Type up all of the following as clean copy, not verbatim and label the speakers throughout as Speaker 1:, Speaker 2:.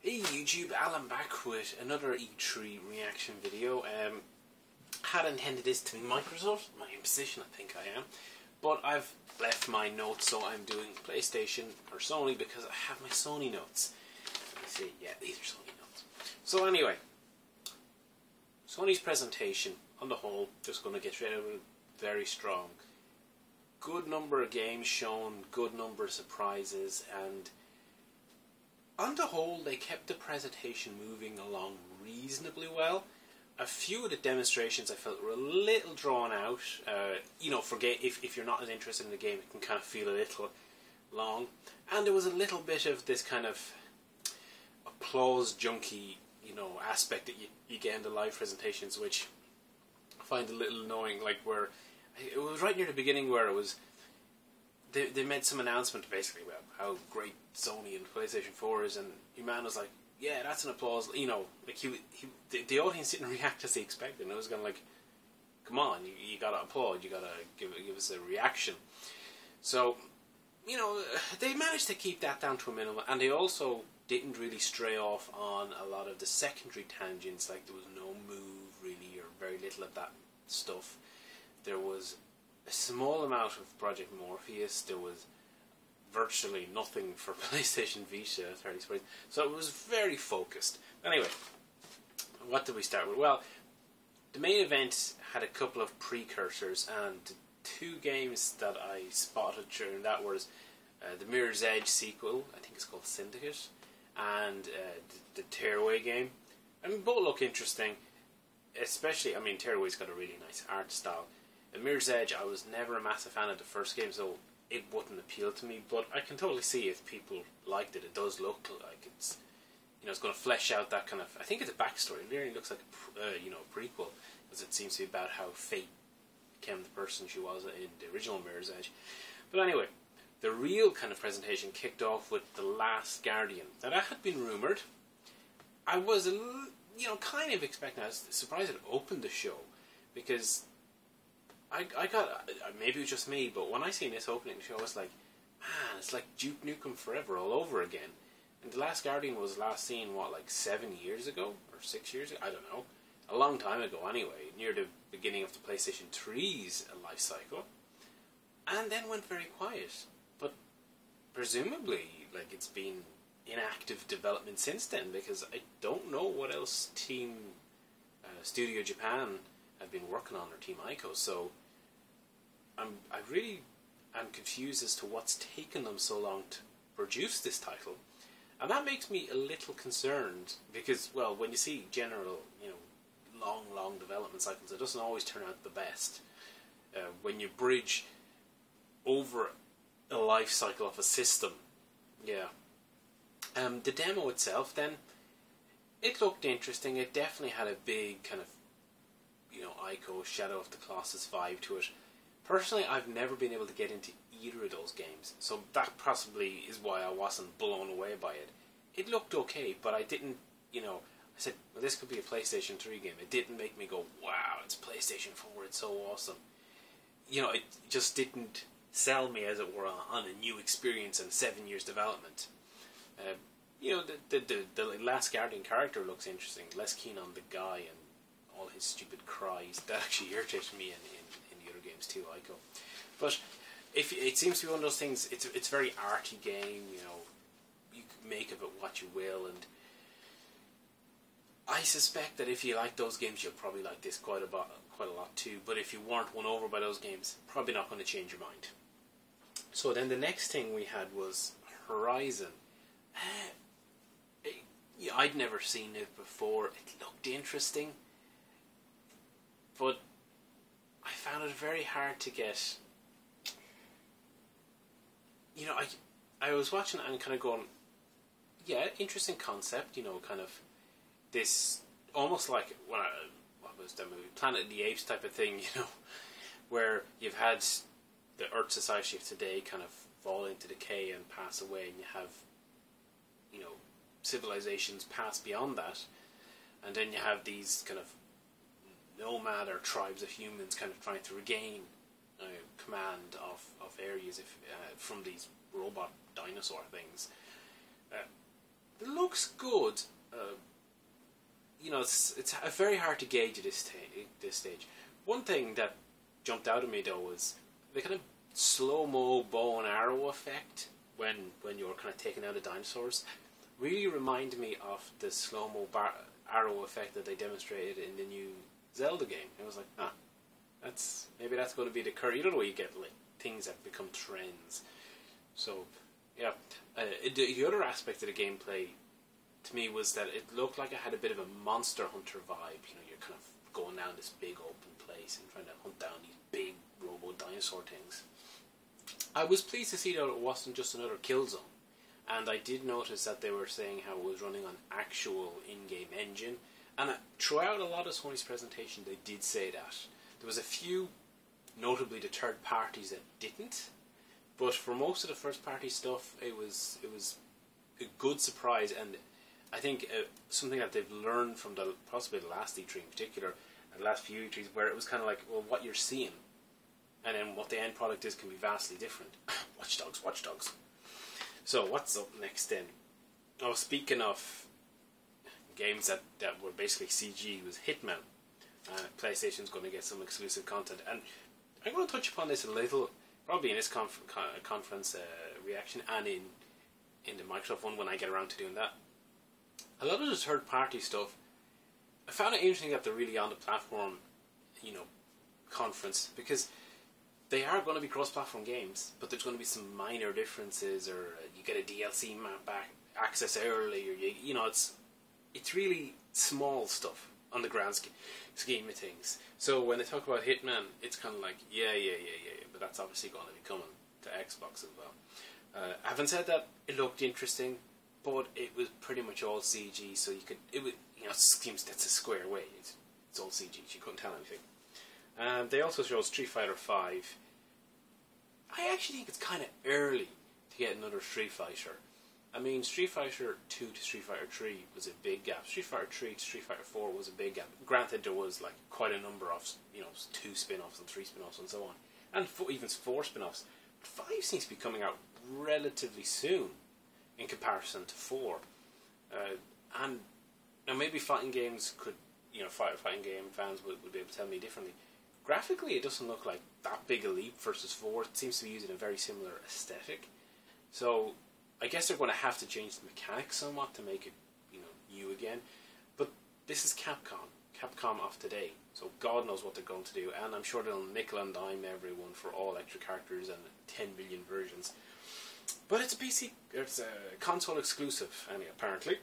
Speaker 1: Hey YouTube, Alan back with another E3 reaction video. Had intended this to be Microsoft, my imposition I think I am, but I've left my notes, so I'm doing PlayStation or Sony because I have my Sony notes. Let me see, yeah, these are Sony notes. So anyway, Sony's presentation on the whole, just going to get rid of it, very strong. Good number of games shown, good number of surprises, and on the whole, they kept the presentation moving along reasonably well. A few of the demonstrations I felt were a little drawn out. If you're not as interested in the game, it can kind of feel a little long. And there was a little bit of this kind of applause junkie, aspect that you get in the live presentations, which I find a little annoying. Like where it was right near the beginning, where it was. They made some announcement basically about how great Sony and PlayStation 4 is, and your man was like, yeah, that's an applause, like the audience didn't react as they expected, and it was kind of like, come on, you gotta applaud, you gotta give us a reaction. So, they managed to keep that down to a minimum, and they also didn't really stray off on a lot of the secondary tangents, like there was no move really, or very little of that stuff. There was a small amount of Project Morpheus. There was virtually nothing for PlayStation Vita, so it was very focused. Anyway, what did we start with? Well, the main event had a couple of precursors, and the two games that I spotted during that was the Mirror's Edge sequel, I think it's called Syndicate, and the Tearaway game. I mean, both look interesting, especially, Tearaway's got a really nice art style. Mirror's Edge, I was never a massive fan of the first game, so it wouldn't appeal to me, but I can totally see if people liked it. It does look like it's, it's going to flesh out that kind of, I think it's a backstory. It really looks like a prequel, because it seems to be about how Fate became the person she was in the original Mirror's Edge. But anyway, the real kind of presentation kicked off with The Last Guardian. Now that had been rumoured. I was, kind of expecting, I was surprised it opened the show, because I got, maybe it was just me, but when I seen this opening show, I was like, man, it's like Duke Nukem Forever all over again. And The Last Guardian was last seen, what, like 7 years ago? Or 6 years ago? I don't know. A long time ago anyway, near the beginning of the PlayStation 3's life cycle. And then went very quiet. But presumably, like, it's been in active development since then, because I don't know what else Team Studio Japan have been working on, or Team Ico, so I really am confused as to what's taken them so long to produce this title, and that makes me a little concerned, because, well, when you see general, long development cycles, it doesn't always turn out the best. When you bridge over a life cycle of a system, yeah. The demo itself, then, it looked interesting. It definitely had a big kind of, Ico, Shadow of the Colossus vibe to it. Personally, I've never been able to get into either of those games, so that possibly is why I wasn't blown away by it. It looked okay, but I didn't, I said, well, this could be a PlayStation 3 game. It didn't make me go, wow, it's PlayStation 4, it's so awesome. It just didn't sell me, as it were, on a new experience and 7 years development. The Last Guardian character looks interesting, less keen on the guy and all his stupid cries. That actually irritated me in the other games too, Ico. But if it seems to be one of those things, it's a very arty game, you can make of it what you will, and I suspect that if you like those games, you'll probably like this quite a lot too. But if you weren't won over by those games, probably not going to change your mind. So then the next thing we had was Horizon. I'd never seen it before. It looked interesting, but I found it very hard to get. I was watching it and kind of going, yeah, interesting concept. Kind of this almost like what was that movie, Planet of the Apes type of thing. Where you've had the Earth society of today kind of fall into decay and pass away, and you have civilizations pass beyond that, and then you have these kind of nomad or tribes of humans kind of trying to regain command of areas from these robot dinosaur things. It looks good. You know, it's very hard to gauge at this stage. One thing that jumped out at me though was the kind of slow-mo bow and arrow effect when you're kind of taking out the dinosaurs. Really reminded me of the slow-mo arrow effect that they demonstrated in the new Zelda game. I was like, maybe that's going to be the current. You know the way you get like things that become trends. So, yeah. The other aspect of the gameplay to me was that it looked like it had a bit of a Monster Hunter vibe. You know, you're kind of going down this big open place and trying to hunt down these big robo dinosaur things. I was pleased to see that it wasn't just another kill zone. And I did notice that they were saying how it was running on actual in-game engine. And throughout a lot of Sony's presentation, they did say that. There was a few, notably the third parties, that didn't. But for most of the first-party stuff, it was a good surprise. And I think something that they've learned from possibly the last E3 in particular, and the last few E3s, where it was kind of like, well, what you're seeing and then what the end product is can be vastly different. Watch Dogs. So what's up next then? Oh, speaking of games that were basically CG, was Hitman. PlayStation's going to get some exclusive content, and I'm going to touch upon this a little, probably in this conference reaction, and in the Microsoft one when I get around to doing that. A lot of the third-party stuff, I found it interesting that they're really on the platform, you know, conference, because they are going to be cross-platform games, but there's going to be some minor differences, or you get a DLC map back access early, or you know, it's really small stuff on the grand scheme of things. So when they talk about Hitman, it's kind of like yeah, but that's obviously going to be coming to Xbox as well. Having said that, it looked interesting, but it was pretty much all CG, so it seems that's a square way. It's all CG. You couldn't tell anything. They also showed Street Fighter V. I actually think it's kind of early to get another Street Fighter. I mean, Street Fighter 2 to Street Fighter 3 was a big gap. Street Fighter 3 to Street Fighter 4 was a big gap. Granted, there was like quite a number of, 2 spin-offs and 3 spin-offs and so on, and even 4 spin-offs. But 5 seems to be coming out relatively soon in comparison to 4. And now maybe fighting games could, fighting game fans would be able to tell me differently. Graphically, it doesn't look like that big a leap versus 4. It seems to be using a very similar aesthetic. So I guess they're going to have to change the mechanics somewhat to make it, new again. But this is Capcom of today. So God knows what they're going to do. And I'm sure they'll nickel and dime everyone for all extra characters and 10 billion versions. But it's a console exclusive, apparently.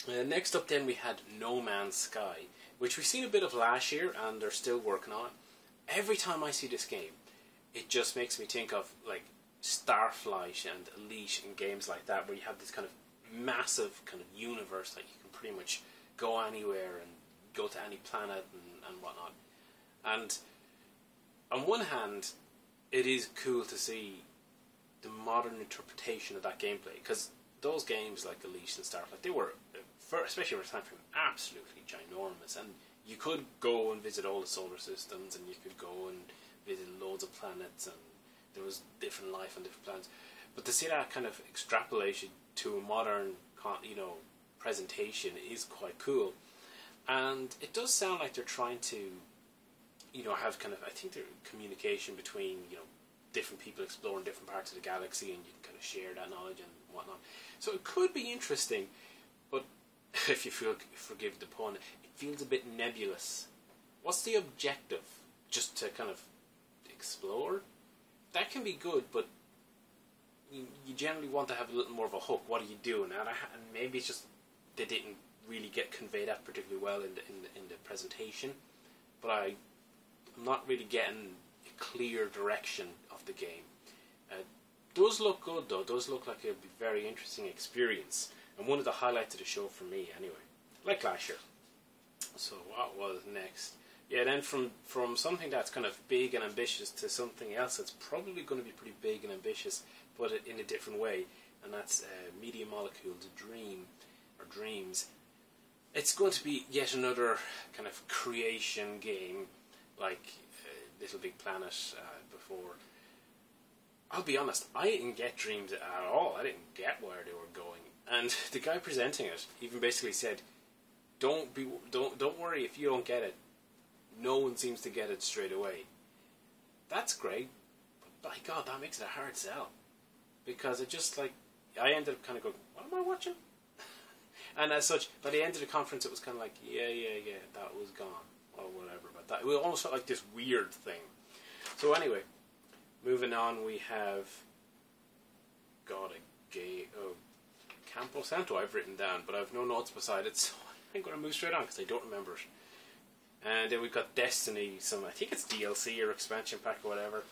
Speaker 1: Next up then we had No Man's Sky, which we've seen a bit of last year, and they're still working on it. Every time I see this game, it just makes me think of like Starflight and Elite and games like that, where you have this kind of massive kind of universe that you can pretty much go anywhere and go to any planet and whatnot. And on one hand, it is cool to see the modern interpretation of that gameplay, because those games like Elite and Starflight, they were, especially for the time frame, absolutely ginormous, and you could go and visit all the solar systems, and you could go and visit loads of planets, and there was different life on different planets. But to see that kind of extrapolation to a modern, presentation is quite cool. And it does sound like they're trying to, have kind of, I think there's communication between, different people exploring different parts of the galaxy, and you can kind of share that knowledge and whatnot. So it could be interesting, but if you forgive the pun, it feels a bit nebulous. What's the objective? Just to kind of explore? That can be good, but you generally want to have a little more of a hook. What are you doing? And maybe it's just they didn't really get conveyed that particularly well in the presentation. But I'm not really getting a clear direction of the game. Does look good though. Does look like it'll be a very interesting experience, and one of the highlights of the show for me anyway, like last year. So what was next? Yeah, then from something that's kind of big and ambitious to something else that's probably going to be pretty big and ambitious, but in a different way, and that's Media Molecule's Dreams. It's going to be yet another kind of creation game, like Little Big Planet before. I'll be honest, I didn't get Dreams at all. I didn't get where they were going. And the guy presenting it even basically said, don't worry if you don't get it. No one seems to get it straight away. That's great, but by God, that makes it a hard sell. Because it just like, I ended up kind of going, what am I watching? And as such, by the end of the conference, it was kind of like, yeah, that was gone, or whatever. But that, it almost felt like this weird thing. So anyway, moving on, we have, God, Campo Santo I've written down, but I've no notes beside it, so I'm going to move straight on because I don't remember it. And then we've got Destiny, I think it's DLC or expansion pack or whatever.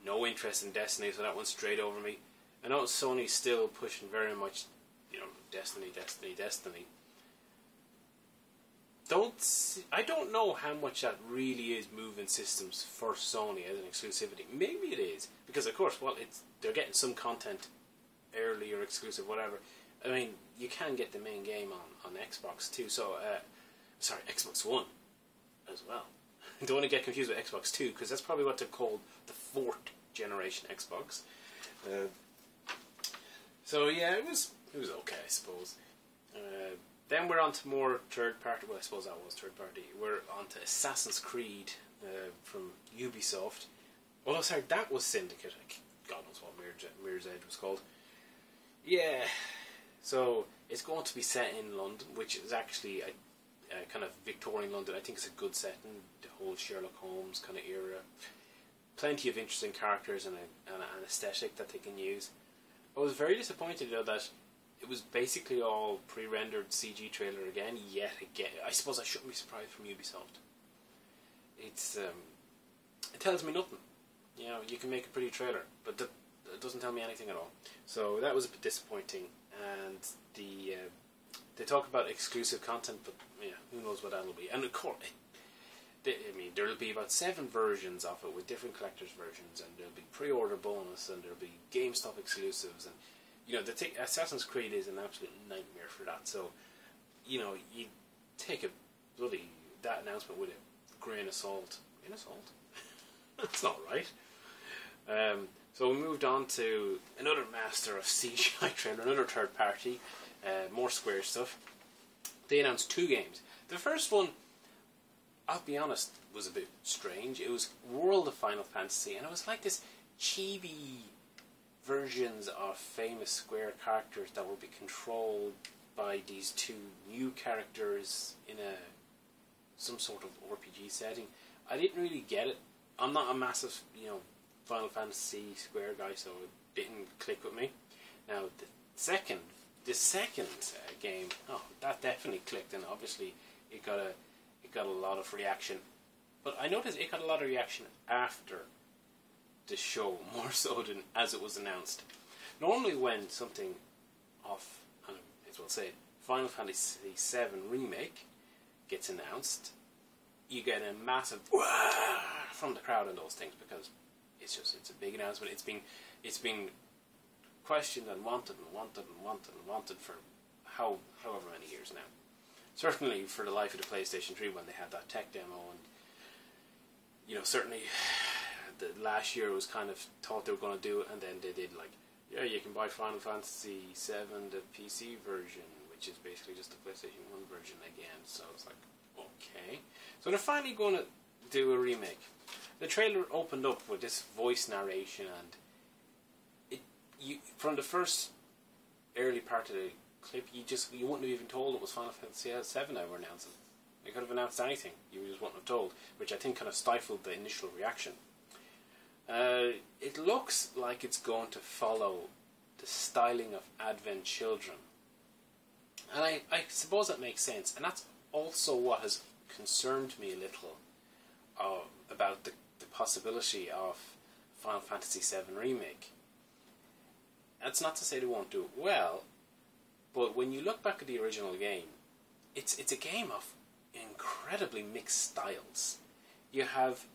Speaker 1: No interest in Destiny, so that went straight over me. I know Sony's still pushing very much, Destiny. I don't know how much that really is moving systems for Sony as an exclusivity. Maybe it is, because of course, they're getting some content early or exclusive, whatever. I mean, you can get the main game on Xbox too. So, Xbox One as well. Don't want to get confused with Xbox 2, because that's probably what they're called, the 4th generation Xbox. So yeah, it was okay, I suppose. Then we're on to more third party. Well, I suppose that was third party. We're on to Assassin's Creed from Ubisoft. Oh, sorry, that was Syndicate. God knows what Mirror's Edge was called. Yeah, so it's going to be set in London, which is actually a kind of Victorian London. I think it's a good setting. The whole Sherlock Holmes kind of era. Plenty of interesting characters and an aesthetic that they can use. I was very disappointed though that it was basically all pre-rendered CG trailer again. Yet again, I suppose I shouldn't be surprised from Ubisoft. It tells me nothing. You can make a pretty trailer, but it doesn't tell me anything at all. So that was a bit disappointing. And they talk about exclusive content, but who knows what that'll be. And of course, there'll be about 7 versions of it with different collector's versions, and there'll be pre-order bonus, and there'll be GameStop exclusives, and Assassin's Creed is an absolute nightmare for that. So, you take that announcement with a grain of salt. Grain of salt? That's not right. So we moved on to another master of CGI trailer, another third party, more Square stuff. They announced 2 games. The first one, I'll be honest, was a bit strange. It was World of Final Fantasy, and it was like this chibi versions of famous Square characters that will be controlled by these 2 new characters in some sort of RPG setting. I didn't really get it. I'm not a massive, Final Fantasy Square guy, so it didn't click with me. Now, the second game, that definitely clicked, and obviously it got a lot of reaction. But I noticed it got a lot of reaction after the show, more so than as it was announced. Normally when something off, I may as well say it, Final Fantasy VII Remake gets announced, you get a massive wah from the crowd and those things, because it's a big announcement. It's been questioned and wanted for however many years now. Certainly for the life of the PlayStation 3 when they had that tech demo, and certainly the last year was kind of thought they were going to do it, and then they did you can buy Final Fantasy VII, the PC version, which is basically just the PlayStation 1 version again. So it's like, okay. So they're finally going to do a remake. The trailer opened up with this voice narration, and from the first early part of the clip, you wouldn't have even told it was Final Fantasy VII they were announcing. They could have announced anything, you just wouldn't have told, which I think kind of stifled the initial reaction. It looks like it's going to follow the styling of Advent Children, and I suppose that makes sense, and that's also what has concerned me a little about the possibility of Final Fantasy VII Remake. That's not to say they won't do it well, but when you look back at the original game, it's a game of incredibly mixed styles. You have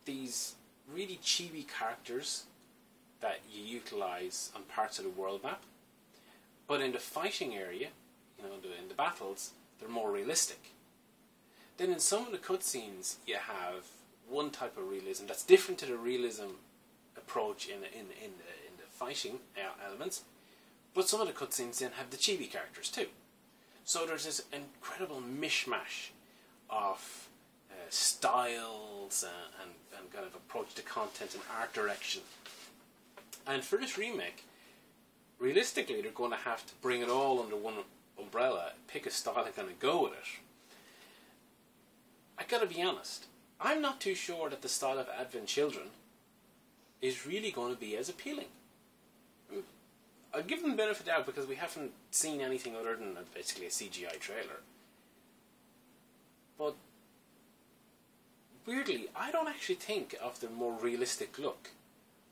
Speaker 1: these really chibi characters that you utilize on parts of the world map, but in the fighting area, in the battles, they're more realistic. Then in some of the cutscenes, you have one type of realism that's different to the realism approach in the fighting elements, But some of the cutscenes then have the chibi characters too. So there's this incredible mishmash of styles and kind of approach to content and art direction. And for this remake, realistically, they're going to have to bring it all under one umbrella, pick a style and kind of go with it. I gotta be honest, I'm not too sure that the style of Advent Children is really going to be as appealing. I'll give them the benefit of the doubt because we haven't seen anything other than basically a CGI trailer. But weirdly, I don't actually think of the more realistic look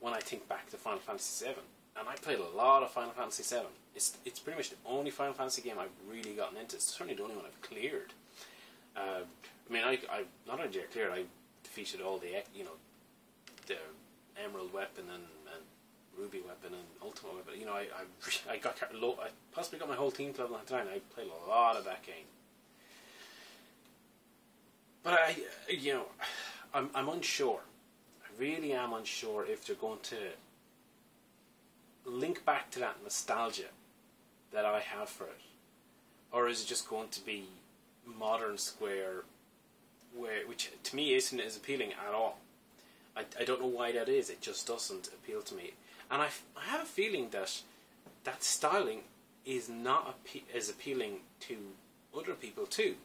Speaker 1: when I think back to Final Fantasy VII. And I played a lot of Final Fantasy VII. It's pretty much the only Final Fantasy game I've really gotten into. It's certainly the only one I've cleared. I mean, I not only did I clear it, I defeated all the, the Emerald weapon and Ruby weapon and Ultimate weapon. I possibly got my whole team to level 99. I played a lot of that game. But I'm unsure. I really am unsure if they're going to link back to that nostalgia that I have for it, or is it just going to be modern Square, which to me isn't as appealing at all. I don't know why that is. It just doesn't appeal to me, and I have a feeling that styling is not as appealing to other people too,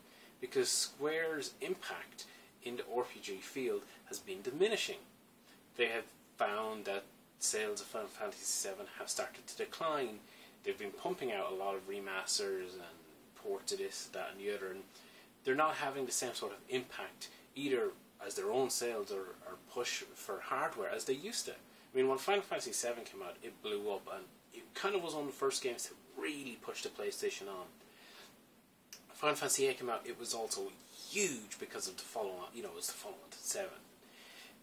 Speaker 1: because Square's impact in the RPG field has been diminishing. They have found that sales of Final Fantasy VII have started to decline. They've been pumping out a lot of remasters and ports of this, that and the other, and they're not having the same sort of impact either as their own sales or push for hardware as they used to. I mean, when Final Fantasy VII came out, it blew up, and it kind of was one of the first games to really push the PlayStation on. Final Fantasy VIII came out, it was also huge because of the follow-on, it was the follow-on to 7.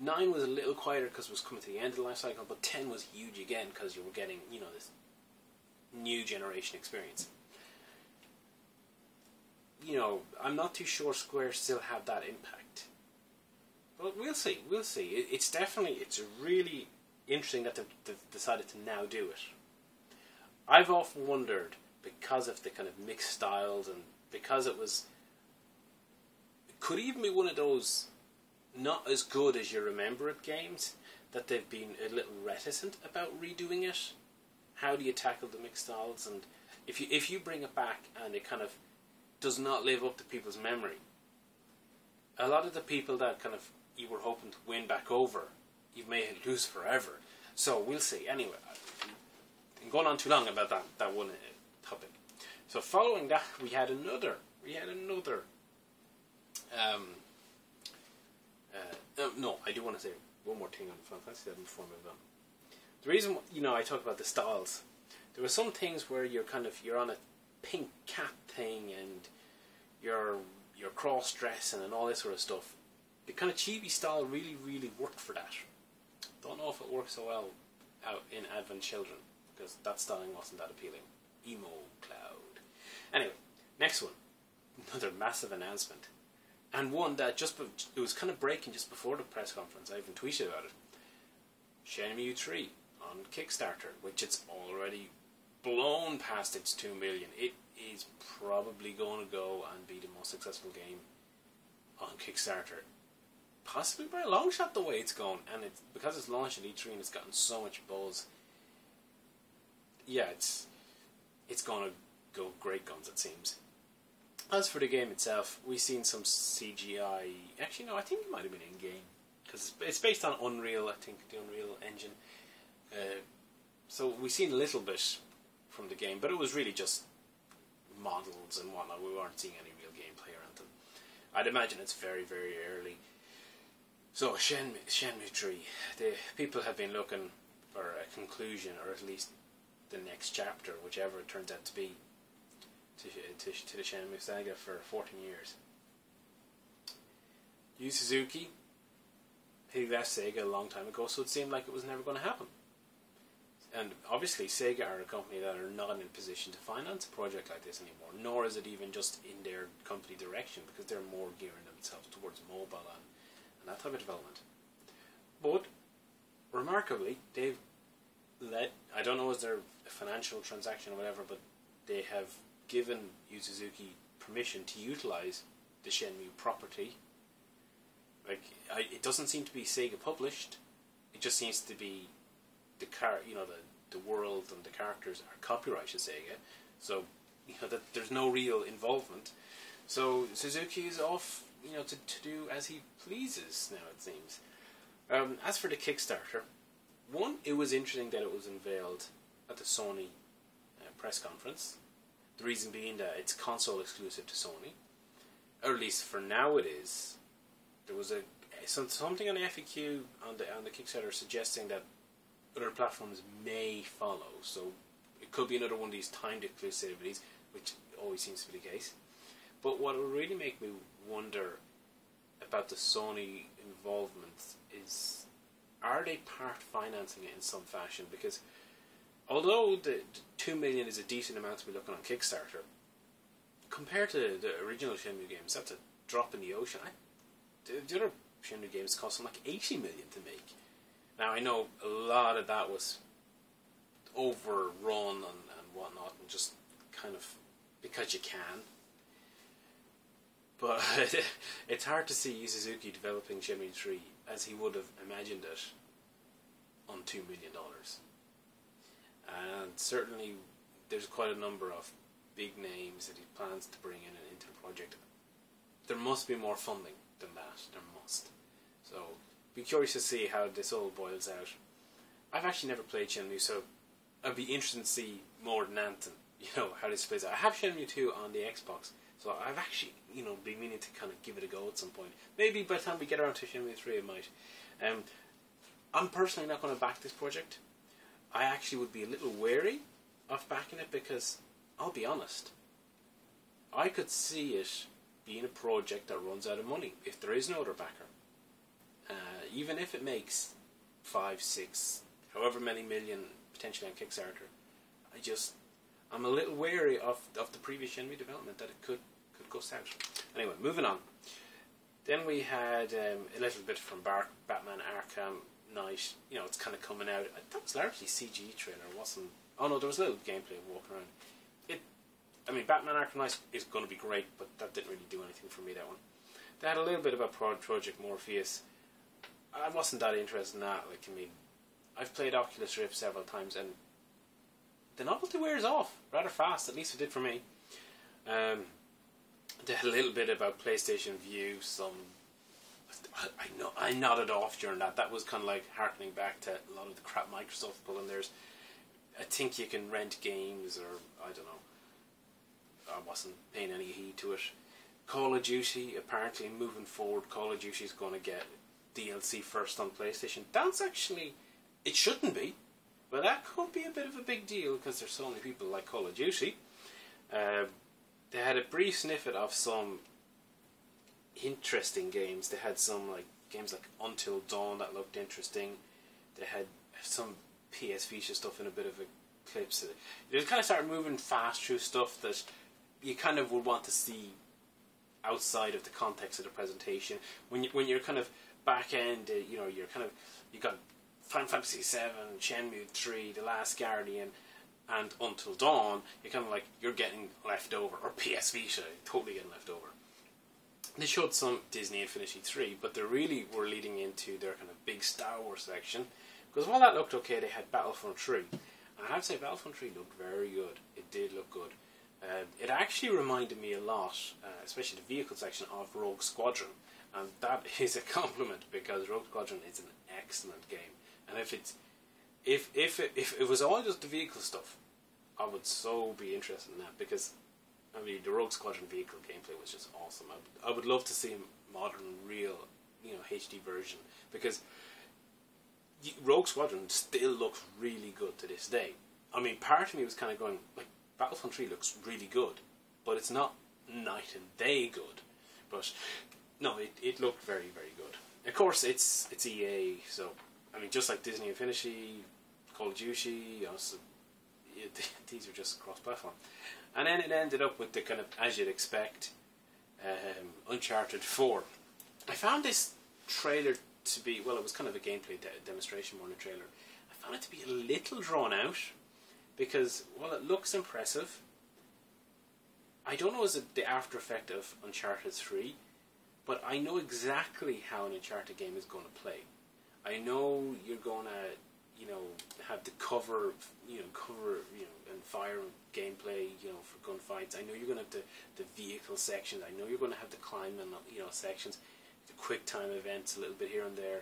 Speaker 1: 9 was a little quieter because it was coming to the end of the life cycle, but 10 was huge again because you were getting, this new generation experience. I'm not too sure Square still have that impact. But we'll see. It's really interesting that they've decided to now do it. I've often wondered, because of the kind of mixed styles and because it could even be one of those not as good as you remember it games, that they've been a little reticent about redoing it. How do you tackle the mixed styles? And if you bring it back and it kind of does not live up to people's memory, a lot of the people that kind of you were hoping to win back over, you may lose forever. So we'll see. Anyway, I'm going on too long about that one topic. So following that, we had another. No, I do want to say one more thing on Final Fantasy VII before we move on. The reason, I talk about the styles, there were some things where you're on a pink cat thing and you're cross-dressing and all this sort of stuff. The kind of chibi style really, really worked for that. Don't know if it works so well out in Advent Children, because that styling wasn't that appealing. Emo Cloud. Anyway, next one. Another massive announcement. And one that it was kind of breaking just before the press conference. I even tweeted about it. Shenmue 3 on Kickstarter, which it's already blown past its 2 million. It is probably going to go and be the most successful game on Kickstarter. Possibly by a long shot the way it's going. And because it's launched at E3 and it's gotten so much buzz. Yeah, it's going to go great guns, it seems. As for the game itself, we've seen some CGI. Actually, no, I think it might have been in-game. Because it's based on Unreal, I think, the Unreal Engine. So we've seen a little bit from the game, but it was really just models and whatnot. We weren't seeing any real gameplay or anything. I'd imagine it's very, very early. So, Shenmue 3. The people have been looking for a conclusion, or at least the next chapter, whichever it turns out to be, to the Shenmue saga for 14 years. Yu Suzuki, he left Sega a long time ago, so it seemed like it was never going to happen. And obviously Sega are a company that are not in a position to finance a project like this anymore, nor is it even just in their company direction, because they're more gearing themselves towards mobile and that type of development. But remarkably, they've I don't know, is there a financial transaction or whatever, but they have given Yu Suzuki permission to utilize the Shenmue property. Like, it doesn't seem to be Sega published. It just seems to be the world and the characters are copyrighted Sega. So, that there's no real involvement. So Suzuki is off, to do as he pleases now, it seems. As for the Kickstarter, one, it was interesting that it was unveiled at the Sony press conference. The reason being that it's console exclusive to Sony, or at least for now it is. There was something on the FAQ on the Kickstarter suggesting that other platforms may follow. So it could be another one of these timed exclusivities, which always seems to be the case. But what will really make me wonder about the Sony involvement is, are they part financing it in some fashion? Because although the 2 million is a decent amount to be looking on Kickstarter, compared to the original Shenmue games, that's a drop in the ocean. The other Shenmue games cost them like 80 million to make. Now I know a lot of that was overrun and whatnot, and just kind of because you can. But it's hard to see Yu Suzuki developing Shenmue 3 as he would have imagined it on $2 million. And certainly there's quite a number of big names that he plans to bring in into the project. There must be more funding than that. There must. So be curious to see how this all boils out. I've actually never played Shenmue, so I'd be interested to see more than Anthem, how this plays out. I have Shenmue 2 on the Xbox, so I've actually, been meaning to kind of give it a go at some point. Maybe by the time we get around to Shenmue 3 I might. I'm personally not going to back this project. I actually would be a little wary of backing it because, I'll be honest, I could see it being a project that runs out of money if there is no other backer. Even if it makes 5, 6, however many million potentially on Kickstarter, I'm a little wary of the previous Shenmue development that it could go south. Anyway, moving on. Then we had a little bit from Batman Arkham Knight. It's kind of coming out. That was largely CG trailer, wasn't? Oh no, there was a little gameplay of walking around. Batman Arkham Knight is going to be great, but that didn't really do anything for me, that one. They had a little bit about Project Morpheus. I wasn't that interested in that. I've played Oculus Rift several times, and the novelty wears off rather fast. At least it did for me. They had a little bit about PlayStation View. I nodded off during that. That was kind of like harkening back to a lot of the crap Microsoft pulling theirs. I think you can rent games, or I don't know. I wasn't paying any heed to it. Call of Duty, apparently moving forward, Call of Duty is going to get DLC first on PlayStation. That's actually, it shouldn't be, but that could be a bit of a big deal because there's so many people like Call of Duty. They had a brief snippet of some interesting games. They had some games like Until Dawn that looked interesting. They had some PS Vita stuff in a bit of a clips. They kind of started moving fast through stuff that you kind of would want to see outside of the context of the presentation. When you're kind of back end, you got Final Fantasy VII, Shenmue 3, The Last Guardian, and Until Dawn. You're kind of you're getting left over, or PS Vita, totally getting left over. They showed some Disney Infinity 3, but they really were leading into their kind of big Star Wars section. Because while that looked okay, they had Battlefront 3. And I have to say, Battlefront 3 looked very good. It did look good. It actually reminded me a lot, especially the vehicle section, of Rogue Squadron. And that is a compliment, because Rogue Squadron is an excellent game. And if it was all just the vehicle stuff, I would so be interested in that, because the Rogue Squadron vehicle gameplay was just awesome. I would love to see a modern, real, HD version, because Rogue Squadron still looks really good to this day. Part of me was kind of going, Battlefront 3 looks really good, but it's not night and day good. But no, it looked very, very good. Of course, it's EA, so just like Disney Infinity, Call of Duty, these are just cross-platform. And then it ended up with the kind of, as you'd expect, Uncharted 4. I found this trailer to be, well, it was kind of a gameplay demonstration more than a trailer. I found it to be a little drawn out, because while it looks impressive, I don't know is it the after effect of Uncharted 3, but I know exactly how an Uncharted game is going to play. I know you're going to, you know, have the cover, and fire and gameplay, you know, for gunfights. I know you're going to have the vehicle sections. I know you're going to have the climbing, you know, sections, the quick time events a little bit here and there.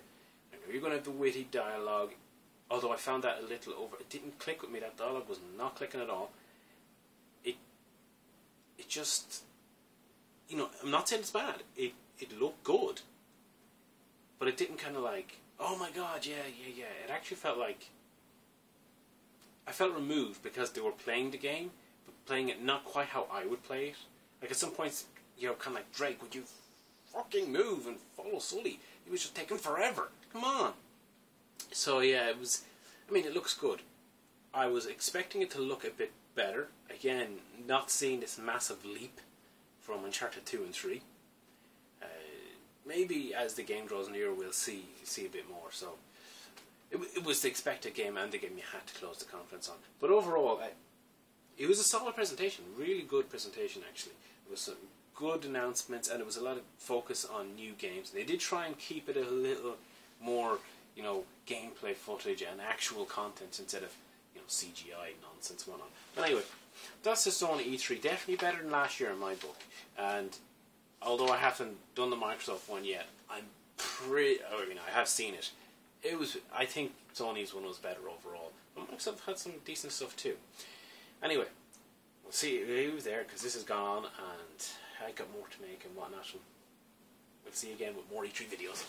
Speaker 1: I know you're going to have the witty dialogue, although I found that a little over. It didn't click with me. That dialogue was not clicking at all. It just, you know, I'm not saying it's bad. It looked good, but it didn't kind of like, oh my god, yeah. It actually felt like I felt removed because they were playing the game, but playing it not quite how I would play it. Like at some points, you know, kind of like, Drake, would you fucking move and follow Sully? It was just taking forever. Come on. So yeah, it was. I mean, it looks good. I was expecting it to look a bit better. Again, not seeing this massive leap from Uncharted 2 and 3. Maybe as the game draws nearer, we'll see a bit more. So it was the expected game, and the game you had to close the conference on. But overall, it was a solid presentation. Really good presentation, actually. It was some good announcements, and it was a lot of focus on new games. They did try and keep it a little more, you know, gameplay footage and actual content instead of, you know, CGI nonsense and whatnot. But anyway, that's the Sony E3. Definitely better than last year in my book. And although I haven't done the Microsoft one yet, I mean, I have seen it. It was, I think Sony's one was better overall. But Microsoft had some decent stuff too. Anyway, we'll see who's there, because this has gone on and I got more to make and whatnot. We'll see you again with more E3 videos.